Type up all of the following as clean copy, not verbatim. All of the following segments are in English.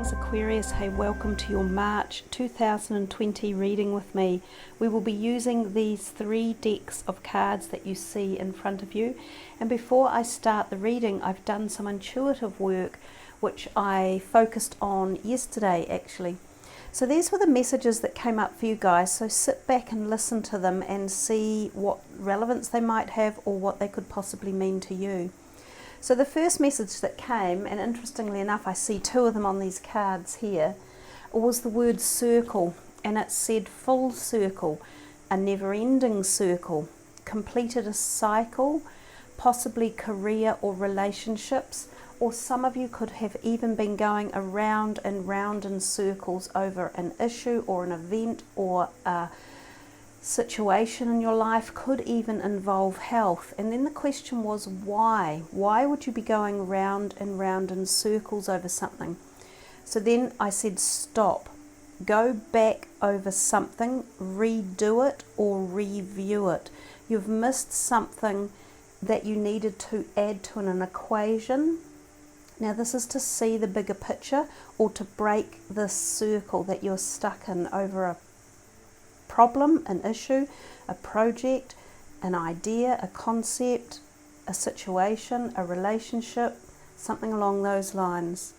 Greetings Aquarius, hey, welcome to your March 2020 reading with me. We will be using these 3 decks of cards that you see in front of you, and before I start the reading I've done some intuitive work which I focused on yesterday actually. So these were the messages that came up for you guys, so sit back and listen to them and see what relevance they might have or what they could possibly mean to you. So the first message that came, and interestingly enough I see 2 of them on these cards here, was the word circle, and it said full circle, a never-ending circle, completed a cycle, possibly career or relationships, or some of you could have even been going around and round in circles over an issue or an event or a situation in your life, could even involve health. And then the question was why? Why would you be going round and round in circles over something? So then I said stop, go back over something, redo it or review it. You've missed something that you needed to add to an equation. Now this is to see the bigger picture or to break this circle that you're stuck in over a problem, an issue, a project, an idea, a concept, a situation, a relationship, something along those lines.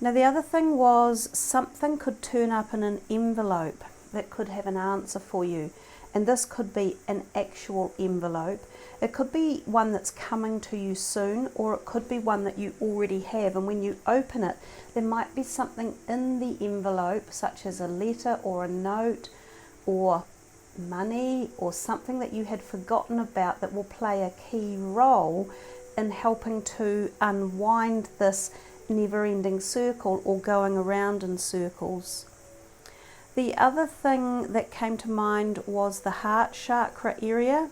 Now the other thing was something could turn up in an envelope that could have an answer for you, and this could be an actual envelope. It could be one that's coming to you soon, or it could be one that you already have, and when you open it there might be something in the envelope such as a letter or a note or money or something that you had forgotten about that will play a key role in helping to unwind this never-ending circle or going around in circles. The other thing that came to mind was the heart chakra area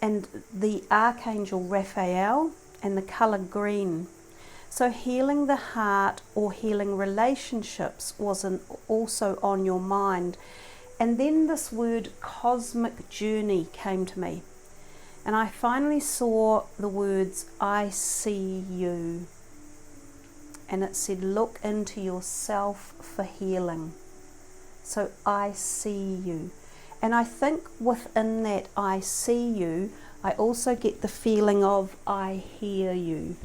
and the archangel Raphael and the colour green. So healing the heart or healing relationships was also on your mind. And then this word cosmic journey came to me, and I finally saw the words I see you, and it said look into yourself for healing. So I see you, and I think within that I see you I also get the feeling of I hear you.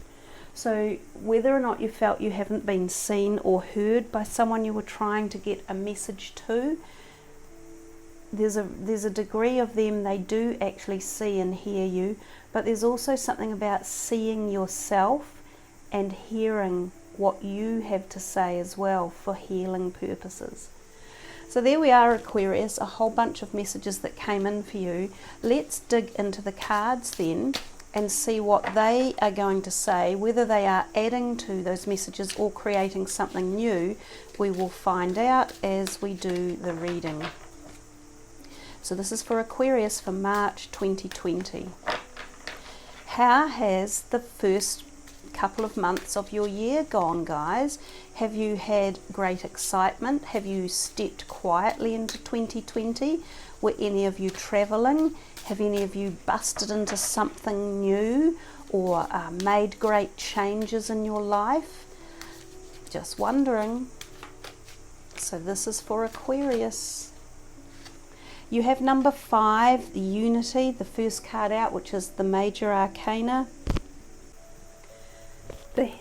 So whether or not you felt you haven't been seen or heard by someone you were trying to get a message to, there's a degree of them, they do actually see and hear you, but there's also something about seeing yourself and hearing what you have to say as well for healing purposes. So there we are Aquarius, a whole bunch of messages that came in for you. Let's dig into the cards then and see what they are going to say, whether they are adding to those messages or creating something new. We will find out as we do the reading. So this is for Aquarius for March 2020. How has the first couple of months of your year gone, guys? Have you had great excitement? Have you stepped quietly into 2020? Were any of you traveling? Have any of you busted into something new or made great changes in your life? Just wondering. So this is for Aquarius. You have number 5, the Unity, the first card out, which is the Major Arcana.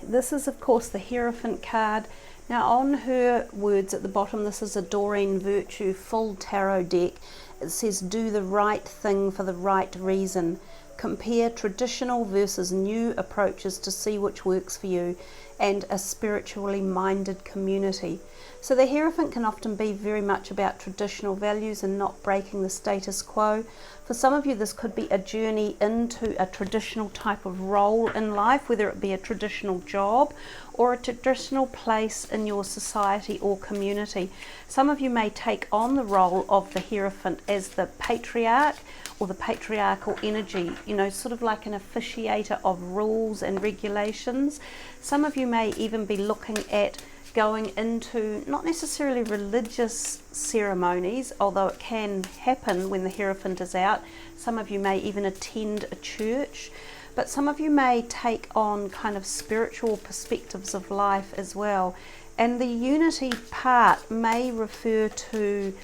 This is of course the Hierophant card. Now on her words at the bottom, this is a Doreen Virtue full tarot deck. It says do the right thing for the right reason. Compare traditional versus new approaches to see which works for you, and a spiritually minded community. So the Hierophant can often be very much about traditional values and not breaking the status quo. For some of you this could be a journey into a traditional type of role in life, whether it be a traditional job or a traditional place in your society or community. Some of you may take on the role of the Hierophant as the patriarch or the patriarchal energy, you know, sort of like an officiator of rules and regulations. Some of you may even be looking at going into not necessarily religious ceremonies, although it can happen when the Hierophant is out. Some of you may even attend a church, but some of you may take on kind of spiritual perspectives of life as well. And the unity part may refer to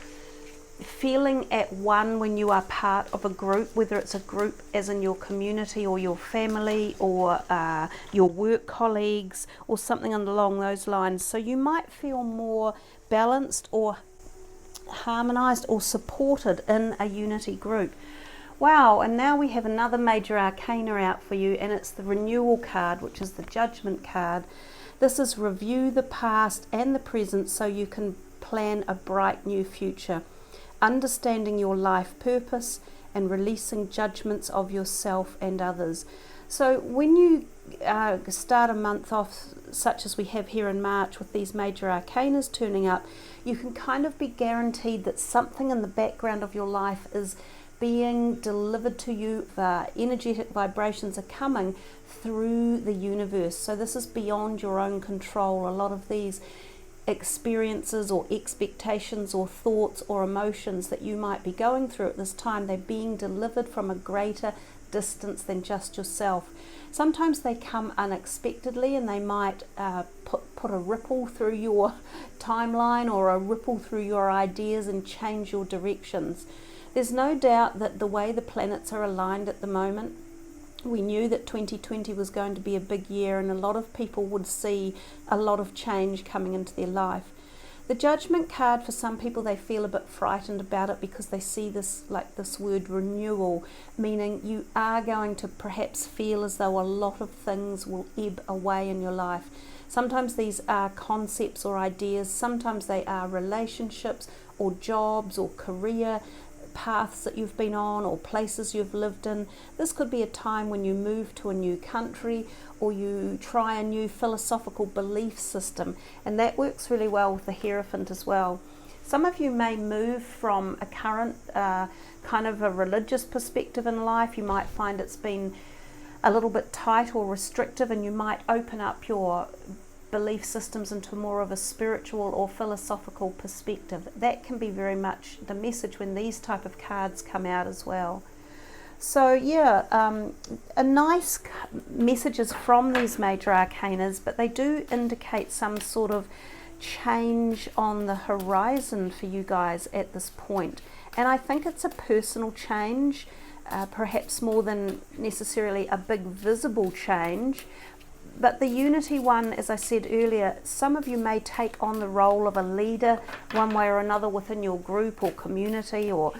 feeling at one when you are part of a group, whether it's a group as in your community or your family or your work colleagues or something along those lines. So you might feel more balanced or harmonized or supported in a unity group. Wow, and now we have another major arcana out for you, and it's the renewal card, which is the judgment card. This is review the past and the present so you can plan a bright new future. Understanding your life purpose and releasing judgments of yourself and others. So when you start a month off such as we have here in March with these major arcanas turning up, you can kind of be guaranteed that something in the background of your life is being delivered to you. The energetic vibrations are coming through the universe. So this is beyond your own control. A lot of these experiences or expectations or thoughts or emotions that you might be going through at this time, they're being delivered from a greater distance than just yourself. Sometimes they come unexpectedly, and they might put a ripple through your timeline or a ripple through your ideas and change your directions. There's no doubt that the way the planets are aligned at the moment, we knew that 2020 was going to be a big year, and a lot of people would see a lot of change coming into their life. The judgment card, for some people, they feel a bit frightened about it because they see this, like this word renewal, meaning you are going to perhaps feel as though a lot of things will ebb away in your life. Sometimes these are concepts or ideas, sometimes they are relationships or jobs or career paths that you've been on or places you've lived in. This could be a time when you move to a new country or you try a new philosophical belief system, and that works really well with the Hierophant as well. Some of you may move from a current kind of a religious perspective in life. You might find it's been a little bit tight or restrictive, and you might open up your belief systems into more of a spiritual or philosophical perspective. That can be very much the message when these type of cards come out as well. So yeah, a nice messages from these major arcanas, but they do indicate some sort of change on the horizon for you guys at this point. And I think it's a personal change, perhaps more than necessarily a big visible change. But the unity one, as I said earlier, some of you may take on the role of a leader one way or another within your group or community or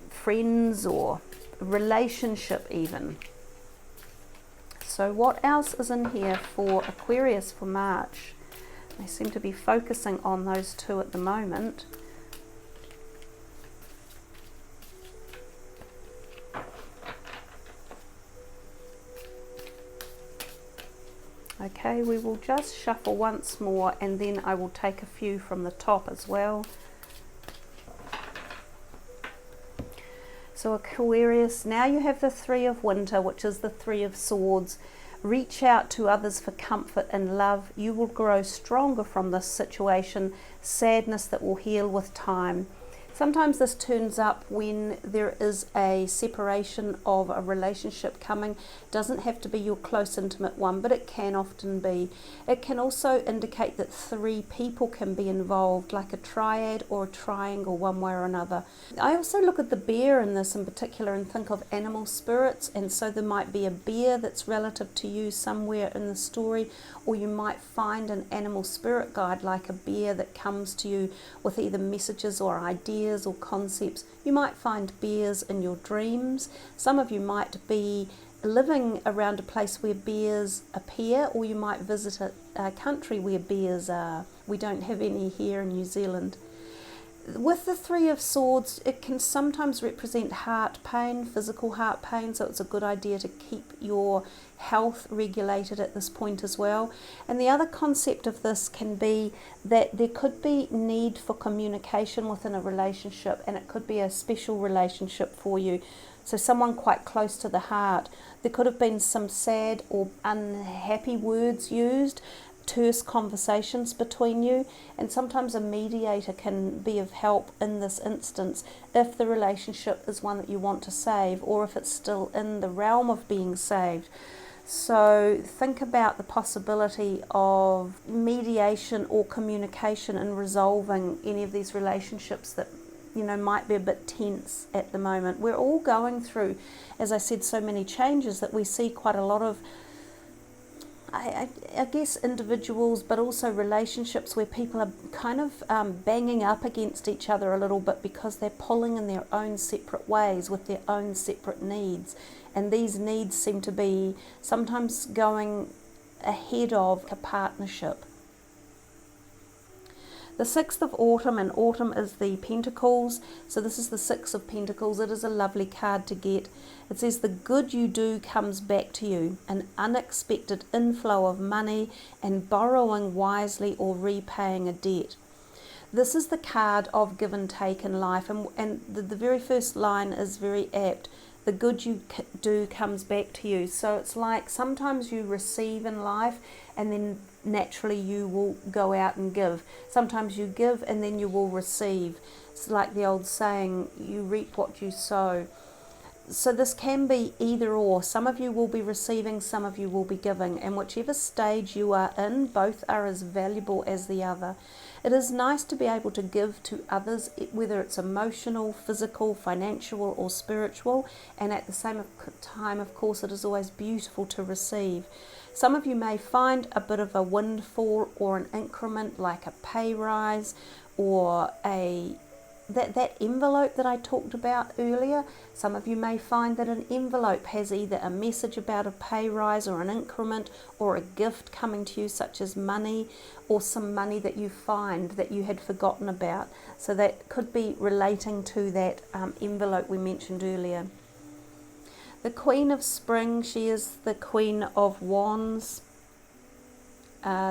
friends or relationship even. So what else is in here for Aquarius for March? They seem to be focusing on those two at the moment. Okay, we will just shuffle once more, and then I will take a few from the top as well. So Aquarius, now you have the Three of Winter, which is the Three of Swords. Reach out to others for comfort and love. You will grow stronger from this situation, sadness that will heal with time. Sometimes this turns up when there is a separation of a relationship coming. It doesn't have to be your close intimate one, but it can often be. It can also indicate that three people can be involved, like a triad or a triangle one way or another. I also look at the bear in this in particular and think of animal spirits, and so there might be a bear that's relative to you somewhere in the story, or you might find an animal spirit guide like a bear that comes to you with either messages or ideas or concepts. You might find bears in your dreams. Some of you might be living around a place where bears appear, or you might visit a country where bears are. We don't have any here in New Zealand. With the Three of Swords, it can sometimes represent heart pain, physical heart pain, so it's a good idea to keep your health regulated at this point as well. And the other concept of this can be that there could be need for communication within a relationship, and it could be a special relationship for you. So someone quite close to the heart. There could have been some sad or unhappy words used, terse conversations between you, and sometimes a mediator can be of help in this instance if the relationship is one that you want to save, or if it's still in the realm of being saved. So think about the possibility of mediation or communication in resolving any of these relationships that might be a bit tense at the moment. We're all going through, as I said, so many changes that we see quite a lot of, I guess, individuals, but also relationships where people are kind of banging up against each other a little bit because they're pulling in their own separate ways with their own separate needs. And these needs seem to be sometimes going ahead of a partnership. The 6th of autumn, and autumn is the Pentacles, so this is the 6 of Pentacles. It is a lovely card to get. It says the good you do comes back to you, an unexpected inflow of money and borrowing wisely or repaying a debt. This is the card of give and take in life, and the very first line is very apt. The good you do comes back to you. So it's like sometimes you receive in life and then naturally you will go out and give. Sometimes you give and then you will receive. It's like the old saying, you reap what you sow. So this can be either or. Some of you will be receiving, some of you will be giving, and whichever stage you are in, both are as valuable as the other. It is nice to be able to give to others, whether it's emotional, physical, financial or spiritual, and at the same time, of course, it is always beautiful to receive. Some of you may find a bit of a windfall or an increment, like a pay rise or that envelope that I talked about earlier. Some of you may find that an envelope has either a message about a pay rise or an increment or a gift coming to you, such as money or some money that you find that you had forgotten about. So that could be relating to that envelope we mentioned earlier. The Queen of Spring, she is the Queen of Wands.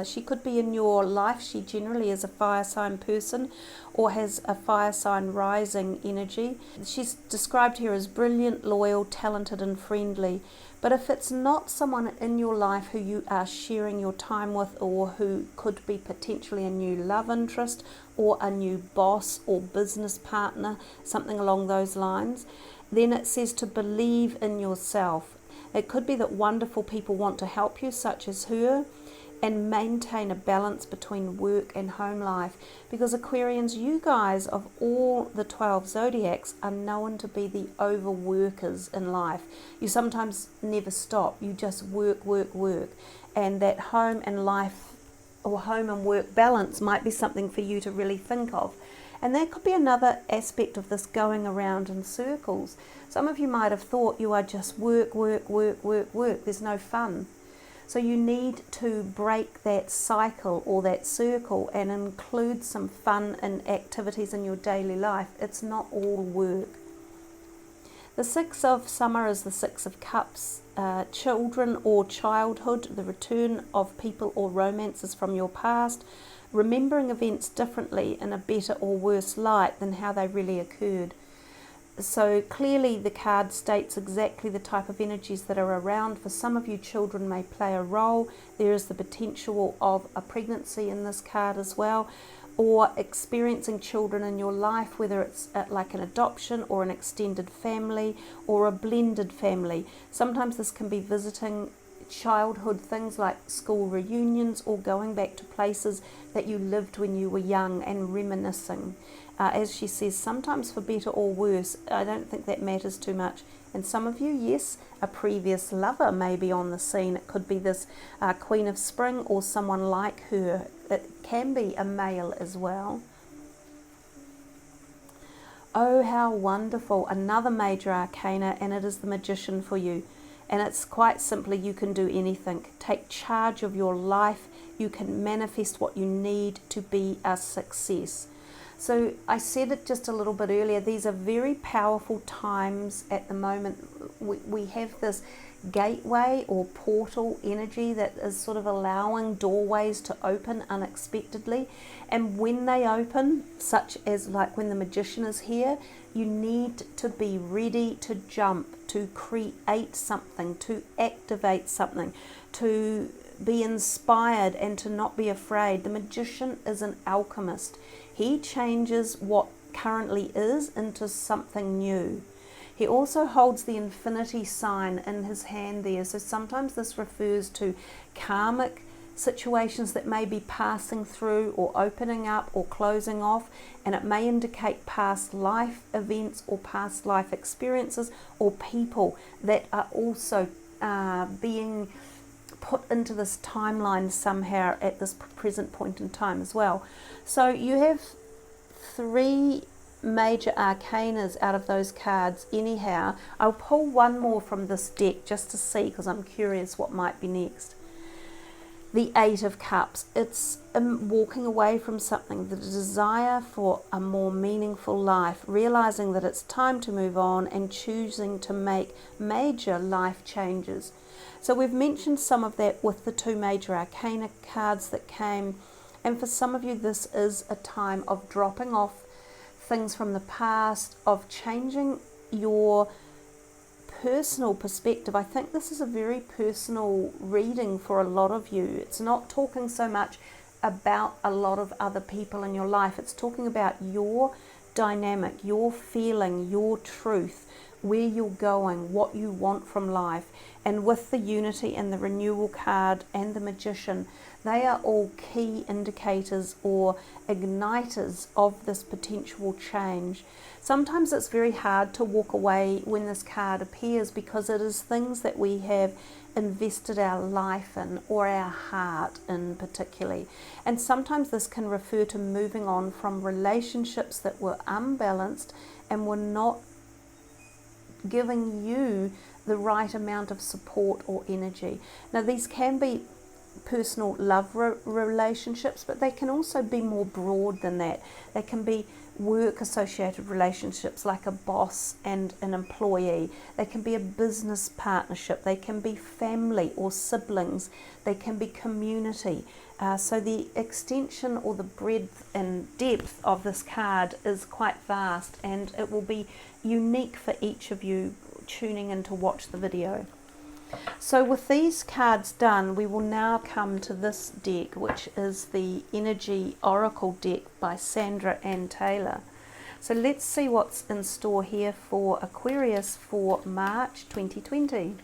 She could be in your life. She generally is a fire sign person or has a fire sign rising energy. She's described here as brilliant, loyal, talented and friendly. But if it's not someone in your life who you are sharing your time with, or who could be potentially a new love interest or a new boss or business partner, something along those lines, then it says to believe in yourself. It could be that wonderful people want to help you, such as her, and maintain a balance between work and home life. Because Aquarians, you guys, of all the 12 zodiacs, are known to be the overworkers in life. You sometimes never stop. You just work, work, work. And that home and life, or home and work balance, might be something for you to really think of. And that could be another aspect of this going around in circles. Some of you might have thought you are just work, work, work, work, work. There's no fun. So you need to break that cycle or that circle and include some fun and activities in your daily life. It's not all work. The 6 of summer is the 6 of cups. Children or childhood, the return of people or romances from your past, remembering events differently in a better or worse light than how they really occurred. So clearly the card states exactly the type of energies that are around. For some of you, children may play a role. There is the potential of a pregnancy in this card as well, or experiencing children in your life, whether it's like an adoption or an extended family or a blended family. Sometimes this can be visiting childhood things like school reunions or going back to places that you lived when you were young and reminiscing. As she says, sometimes for better or worse. I don't think that matters too much. And some of you, yes, a previous lover may be on the scene. It could be this Queen of Spring or someone like her. It can be a male as well. Oh, how wonderful. Another major arcana, and it is the Magician for you. And it's quite simply, you can do anything. Take charge of your life. You can manifest what you need to be a success. So I said it just a little bit earlier, these are very powerful times at the moment. We have this gateway or portal energy that is sort of allowing doorways to open unexpectedly. And when they open, such as like when the Magician is here, you need to be ready to jump, to create something, to activate something, to be inspired and to not be afraid. The magician is an alchemist. He changes what currently is into something new. He also holds the infinity sign in his hand there. So sometimes this refers to karmic situations that may be passing through or opening up or closing off, and it may indicate past life events or past life experiences or people that are also being put into this timeline somehow at this present point in time as well. So you have 3 major arcanas out of those cards anyhow. I'll pull one more from this deck just to see, because I'm curious what might be next. The 8 of Cups. It's walking away from something, the desire for a more meaningful life, realizing that it's time to move on and choosing to make major life changes. So we've mentioned some of that with the 2 major arcana cards that came, and for some of you this is a time of dropping off things from the past, of changing your personal perspective. I think this is a very personal reading for a lot of you. It's not talking so much about a lot of other people in your life. It's talking about your dynamic, your feeling, your truth, where you're going, what you want from life. And with the Unity and the Renewal card and the Magician, they are all key indicators or igniters of this potential change. Sometimes it's very hard to walk away when this card appears, because it is things that we have invested our life in, or our heart in particularly. And sometimes this can refer to moving on from relationships that were unbalanced and were not giving you the right amount of support or energy. Now these can be personal love relationships, but they can also be more broad than that. They can be work associated relationships, like a boss and an employee. They can be a business partnership. They can be family or siblings. They can be community. So the extension or the breadth and depth of this card is quite vast, and it will be unique for each of you tuning in to watch the video. So with these cards done, we will now come to this deck, which is the Energy Oracle deck by Sandra Ann Taylor. So let's see what's in store here for Aquarius for March 2020.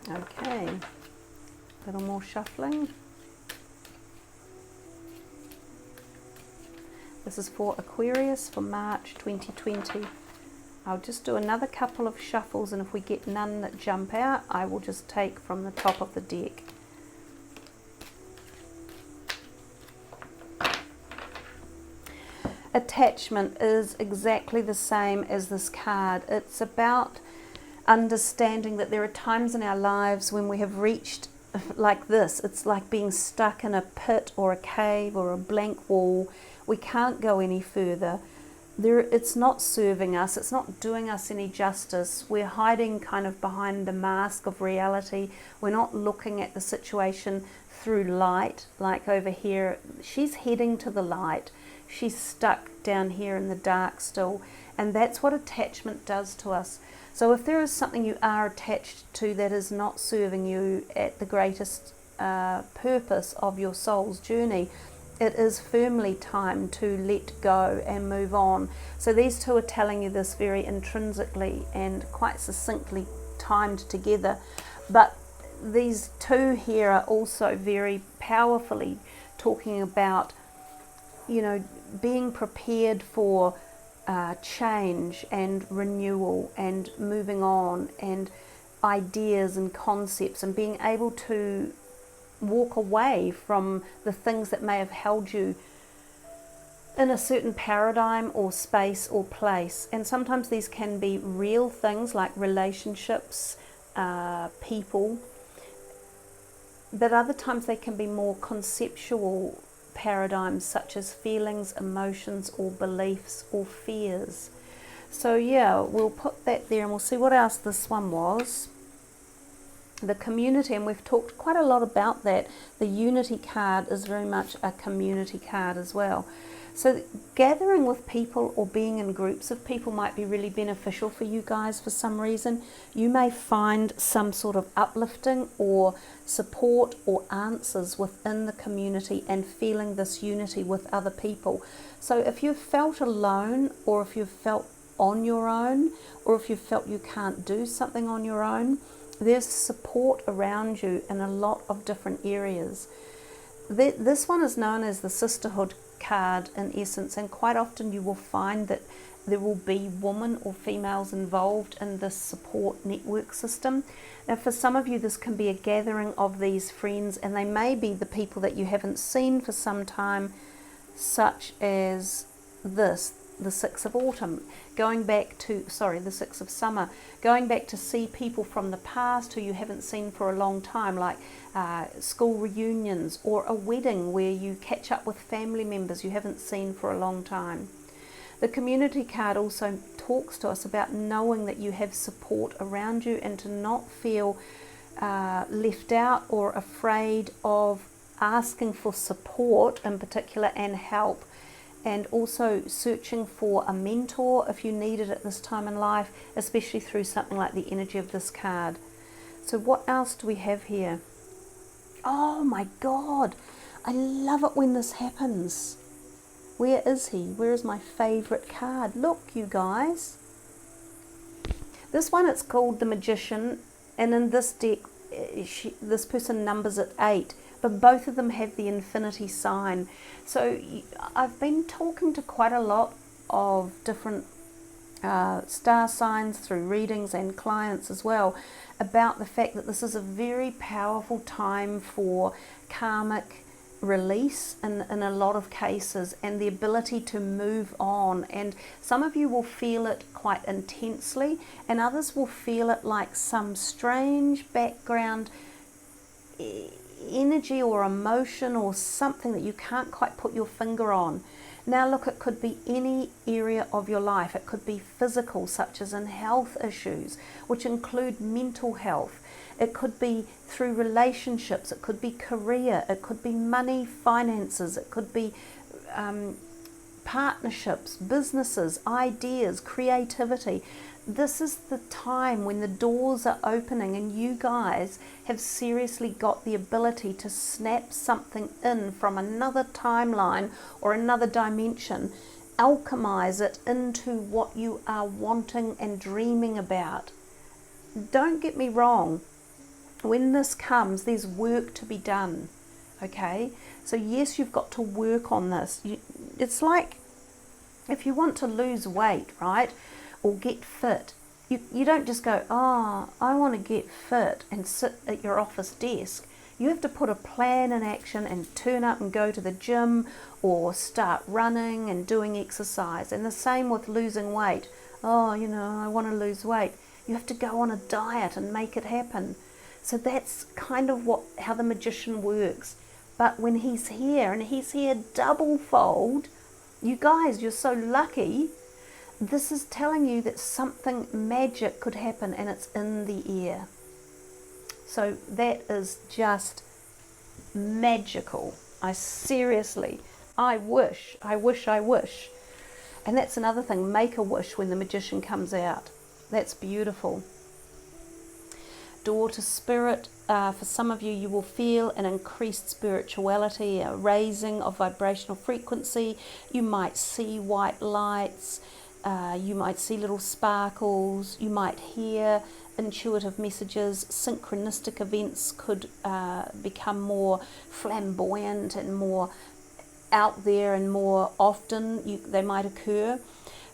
Okay, a little more shuffling. This is for Aquarius for March 2020. I'll just do another couple of shuffles, and if we get none that jump out, I will just take from the top of the deck. Attachment is exactly the same as this card. It's about understanding that there are times in our lives when we have reached like this. It's like being stuck in a pit or a cave or a blank wall. We can't go any further. It's not serving us, it's not doing us any justice. We're hiding kind of behind the mask of reality. We're not looking at the situation through light, like over here. She's heading to the light. She's stuck down here in the dark still, and that's what attachment does to us. So if there is something you are attached to that is not serving you at the greatest purpose of your soul's journey, it is firmly time to let go and move on. So these two are telling you this very intrinsically and quite succinctly timed together. But these two here are also very powerfully talking about, you know, being prepared for change and renewal and moving on, and ideas and concepts, and being able to walk away from the things that may have held you in a certain paradigm or space or place. And sometimes these can be real things like relationships, people, but other times they can be more conceptual paradigms, such as feelings, emotions, or beliefs, or fears. So yeah, we'll put that there, and we'll see what else this one was. the community, and we've talked quite a lot about that. The unity card is very much a community card as well. So gathering with people or being in groups of people might be really beneficial for you guys for some reason. You may find some sort of uplifting or support or answers within the community and feeling this unity with other people. So if you've felt alone, or if you've felt on your own, or if you've felt you can't do something on your own, there's support around you in a lot of different areas. This one is known as the sisterhood card in essence, and quite often you will find that there will be women or females involved in this support network system. Now for some of you this can be a gathering of these friends, and they may be the people that you haven't seen for some time, such as this, the 6th of autumn, going back to, the 6th of summer, going back to see people from the past who you haven't seen for a long time, like school reunions, or a wedding where you catch up with family members you haven't seen for a long time. The community card also talks to us about knowing that you have support around you, and to not feel left out or afraid of asking for support in particular and help. And also searching for a mentor if you need it at this time in life, especially through something like the energy of this card. So what else do we have here? Oh my God, I love it when this happens. Where is he? Where is my favorite card? Look, you guys. This one, it's called the Magician, and in this deck, this person numbers it 8. But both of them have the infinity sign. So I've been talking to quite a lot of different star signs through readings and clients as well about the fact that this is a very powerful time for karmic release in a lot of cases, and the ability to move on. And some of you will feel it quite intensely, and others will feel it like some strange background energy or emotion or something that you can't quite put your finger on. Now look, it could be any area of your life. It could be physical, such as in health issues, which include mental health. It could be through relationships, it could be career, it could be money, finances, it could be partnerships, businesses, ideas, creativity. This is the time when the doors are opening, and you guys have seriously got the ability to snap something in from another timeline or another dimension, alchemize it into what you are wanting and dreaming about. Don't get me wrong, when this comes, there's work to be done, okay? So yes, you've got to work on this. It's like if you want to lose weight, right? Or get fit, you don't just go, oh, I want to get fit, and sit at your office desk. You have to put a plan in action and turn up and go to the gym or start running and doing exercise. And the same with losing weight. Oh, I want to lose weight. You have to go on a diet and make it happen. So that's kind of how the Magician works. But when he's here, and he's here double fold, you guys, you're so lucky. This is telling you that something magic could happen, and it's in the air. So that is just magical. I wish. And that's another thing, make a wish when the Magician comes out. That's beautiful. Door to spirit. For some of you, you will feel an increased spirituality, a raising of vibrational frequency. You might see white lights. You might see little sparkles. You might hear intuitive messages. Synchronistic events could become more flamboyant and more out there and more often. They might occur.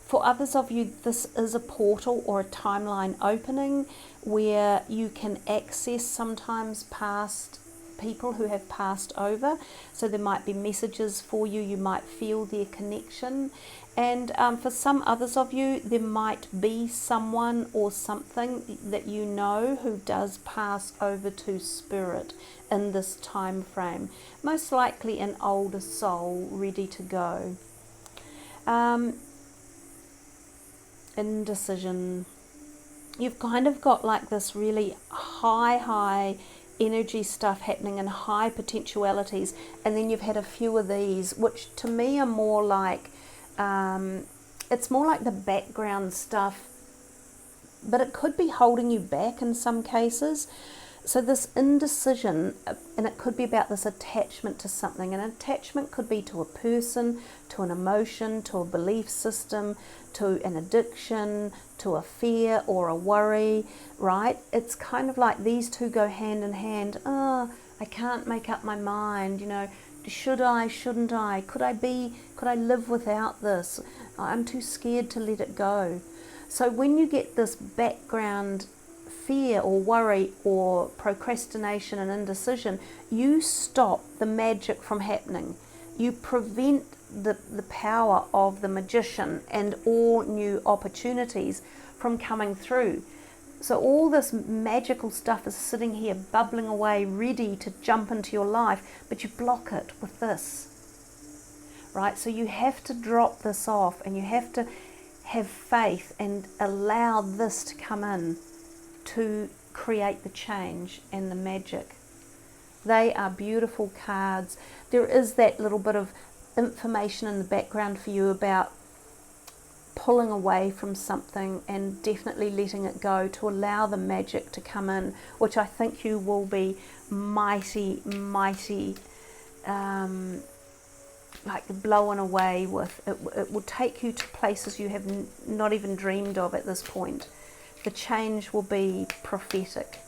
For others of you, this is a portal or a timeline opening where you can access sometimes past people who have passed over. So there might be messages for you. You might feel their connection. And for some others of you, there might be someone or something that you know who does pass over to spirit in this time frame. Most likely an older soul ready to go. Indecision. you've kind of got like this really high energy stuff happening and high potentialities, and then you've had a few of these, which to me are more like, it's more like the background stuff, but it could be holding you back in some cases. So this indecision, and it could be about this attachment to something. An attachment could be to a person, to an emotion, to a belief system, to an addiction, to a fear or a worry, right? It's kind of like these two go hand in hand. Oh, I can't make up my mind, you know, should I, shouldn't I? Could I live without this? I'm too scared to let it go. So when you get this background fear or worry or procrastination and indecision, you stop the magic from happening. You prevent the power of the magician and all new opportunities from coming through. So all this magical stuff is sitting here bubbling away, ready to jump into your life, but you block it with this, right? So you have to drop this off, and you have to have faith and allow this to come in to create the change and the magic. They are beautiful cards. There is that little bit of information in the background for you about pulling away from something and definitely letting it go to allow the magic to come in, which I think you will be mighty like blown away with. It will take you to places you have not even dreamed of at this point. The change will be prophetic.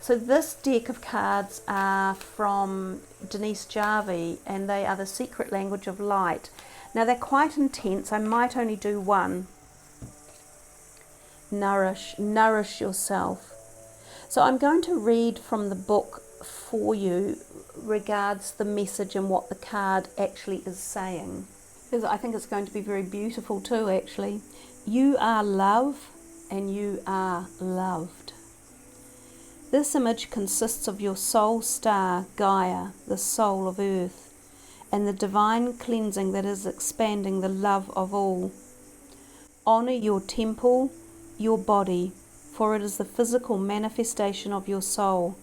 So this deck of cards are from Denise Jarvie, and they are the Secret Language of Light. Now they're quite intense. I might only do one. Nourish Yourself. So I'm going to read from the book for you regards the message and what the card actually is saying, because I think it's going to be very beautiful too, actually. You are love, and you are loved. This image consists of your soul star, Gaia, the soul of Earth, and the divine cleansing that is expanding the love of all. Honour your temple, your body, for it is the physical manifestation of your soul.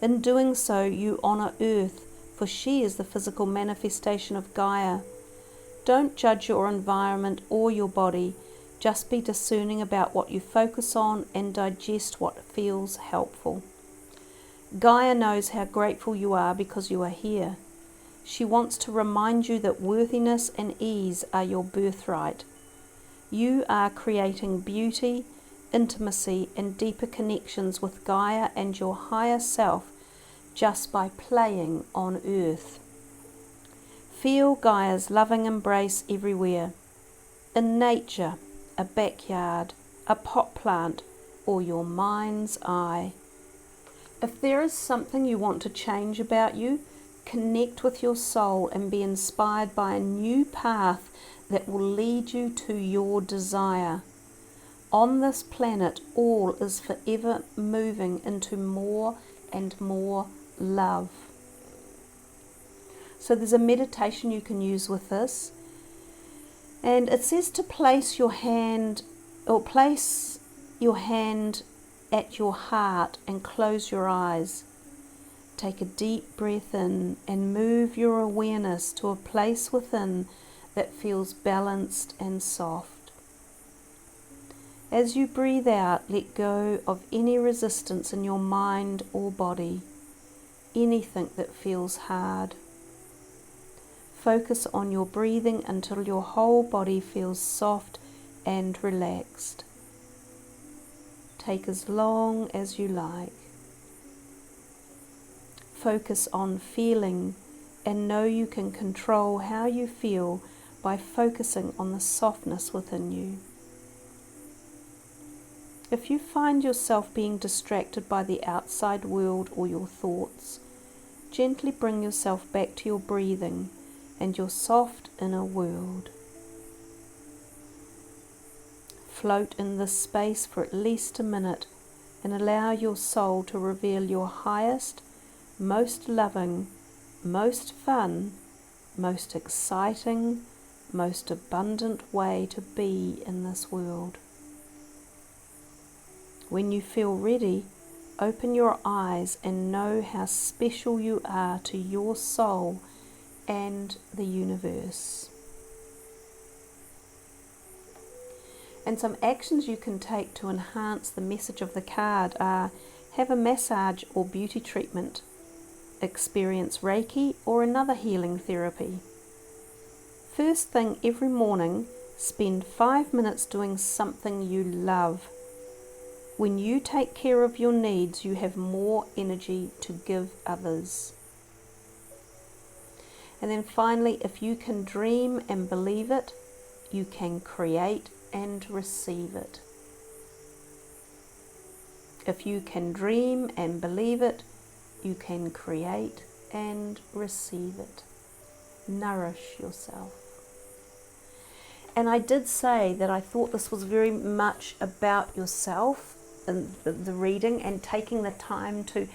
In doing so, you honour Earth, for she is the physical manifestation of Gaia. Don't judge your environment or your body. Just be discerning about what you focus on and digest what feels helpful. Gaia knows how grateful you are because you are here. She wants to remind you that worthiness and ease are your birthright. You are creating beauty, intimacy, and deeper connections with Gaia and your higher self just by playing on Earth. Feel Gaia's loving embrace everywhere. In nature, a backyard, a pot plant, or your mind's eye. If there is something you want to change about you, connect with your soul and be inspired by a new path that will lead you to your desire. On this planet, all is forever moving into more and more love. So there's a meditation you can use with this. And it says to place your hand at your heart and close your eyes. Take a deep breath in and move your awareness to a place within that feels balanced and soft. As you breathe out, let go of any resistance in your mind or body, anything that feels hard. Focus on your breathing until your whole body feels soft and relaxed. Take as long as you like. Focus on feeling and know you can control how you feel by focusing on the softness within you. If you find yourself being distracted by the outside world or your thoughts, gently bring yourself back to your breathing and your soft inner world. Float in this space for at least a minute and allow your soul to reveal your highest, most loving, most fun, most exciting, most abundant way to be in this world. When you feel ready, open your eyes and know how special you are to your soul and the universe. And some actions you can take to enhance the message of the card are: have a massage or beauty treatment, experience Reiki or another healing therapy. First thing every morning, spend 5 minutes doing something you love. When you take care of your needs, you have more energy to give others. And then finally, if you can dream and believe it, you can create and receive it. If you can dream and believe it, you can create and receive it. Nourish yourself. And I did say that I thought this was very much about yourself and the reading, and taking the time to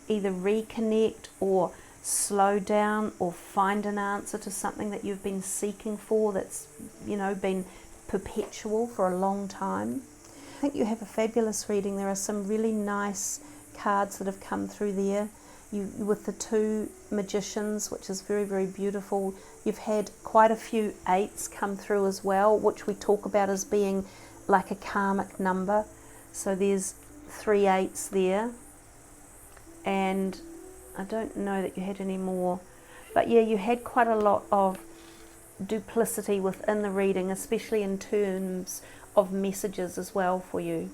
either reconnect or slow down or find an answer to something that you've been seeking for, that's, been perpetual for a long time. I think you have a fabulous reading. There are some really nice cards that have come through there. You with the 2 magicians, which is very, very beautiful. You've had quite a few 8s come through as well, which we talk about as being like a karmic number. So there's 3 8s there. And I don't know that you had any more. But yeah, you had quite a lot of duplicity within the reading, especially in terms of messages as well for you.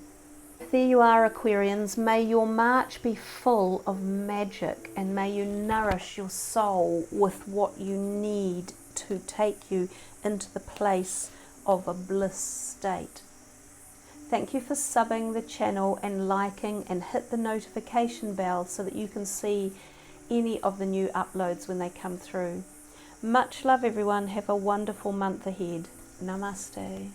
There you are, Aquarians. May your March be full of magic, and may you nourish your soul with what you need to take you into the place of a bliss state. Thank you for subbing the channel and liking, and hit the notification bell so that you can see any of the new uploads when they come through. Much love, everyone. Have a wonderful month ahead. Namaste.